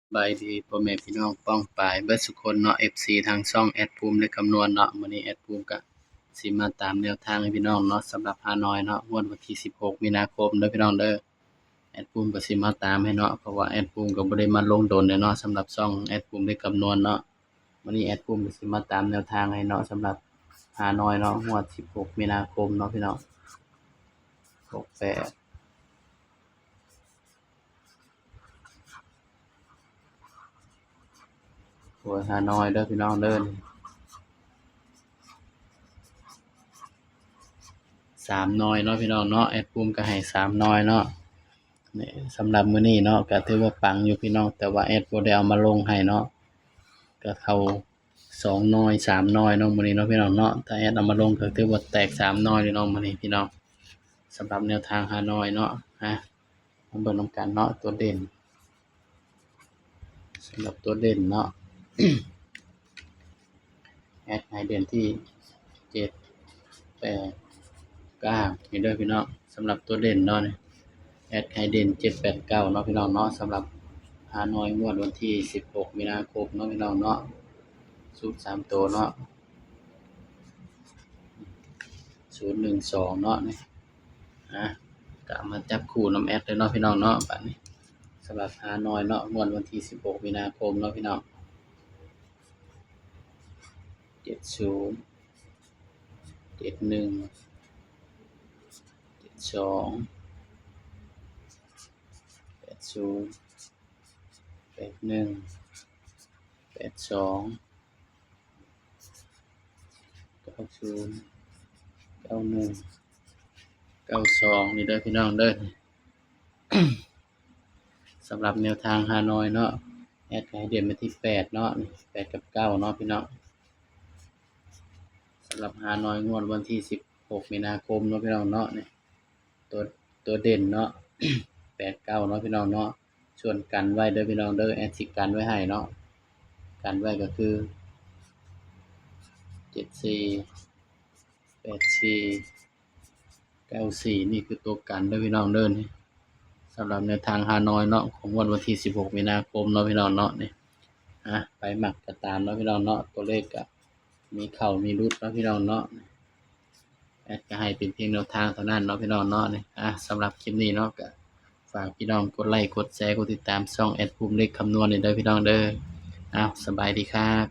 สบายดีพ่อแม่พี่น้องป้องปายเบิดสุคนเนาะ FC ทางช่องแอดภูมิเลขคำนวณเนาะมื้อนี้แอดภูมิก็สิมาตามแนวทางให้พี่น้องเนาะสำหรับฮานอยเนาะงวดวันที่16มีนาคมเด้อพี่น้องเด้อแอดภูมิก็สิมาตามให้เนาะเพราะว่าแอดภูมิก็บ่ได้มาลงโดนเนาะสำหรับช่องแอดภูมิเลขคำนวณเนาะมื้อนี้แอดภูมิก็สิมาตามแนวทางให้เนาะสำหรับฮานอยเนาะงวด16มีนาคมเนาะพี่น้อง68ตัวฮานอยเด้อพี่น้องเด้อ 3 หน่วยเนาะพี่น้องเนาะแอดภูมิก็ให้3 หน่วยเนาะนี่สำหรับมื้อนี้เนาะก็ถือว่าปังอยู่พี่น้องแต่ว่าแอดบ่ได้เอามาลงให้เนาะก็เข้า2 หน่วย3 หน่วยเนาะมื้อนี้เนาะพี่น้องเนาะถ้าแอดเอามาลงก็ถือว่าแตก3 หน่วยเลยเนาะมื้อนี้พี่น้องสำหรับแนวทางฮานอยเนาะมาเบิ่งนำกันเนาะตัวเด่นสำหรับตัวเด่นเนาะ แอดให้เด่นที่7 8 9นี่เด้อพี่น้องสำหรับตัวเด่นเนาะนี่แอดให้เด่น7 8 9เนาะพี่น้องเนาะสำหรับฮานอยงวดวันที่16มีนาคมเนาะพี่น้องเนาะสูตร3ตัวเนาะ012เนาะนี่ก็มาจับคู่นำแอดเลยเนาะพี่น้องเนาะบัดนี้สำหรับฮานอยเนาะงวดวันที่16มีนาคมเนาะพี่น้อง70 71 72 80 81 82 90 91 92นี่เด้อพี่น้องเด้อ สำหรับแนวทางฮานอยเนาะแอดให้เด่นไปที่8เนาะนี่8กับ9เนาะพี่น้องสำหรับฮานอยงวดวันที่16มีนาคมเนาะพี่น้องเนาะนี่ตัวตัวเด่นเนาะ 8 9เนาะพี่น้องเนาะส่วนกันไว้เด้อพี่น้องเด้อแอดสิกันไว้ให้เนาะกันไว้ก็คือ74 84 94นี่คือตัวกันเด้อพี่น้องเด้อนี่สำหรับแนวทางฮานอยเนาะของวันที่16มีนาคมเนาะพี่น้องเนาะนี่ไปหมักก็ตามเนาะพี่น้องเนาะตัวเลขก็มีเข้ามีรุดเนาะพี่น้องเนาะแอดก็ให้เป็นเพียงแนวทางเท่านั้นเนาะพี่น้องเนาะนี่สำหรับคลิปนี้เนาะก็ฝากพี่น้องกดไลค์กดแชร์กดติดตามช่องแอดภูมิเลขคำนวณนี่เด้อพี่น้องเด้อสบายดีครับ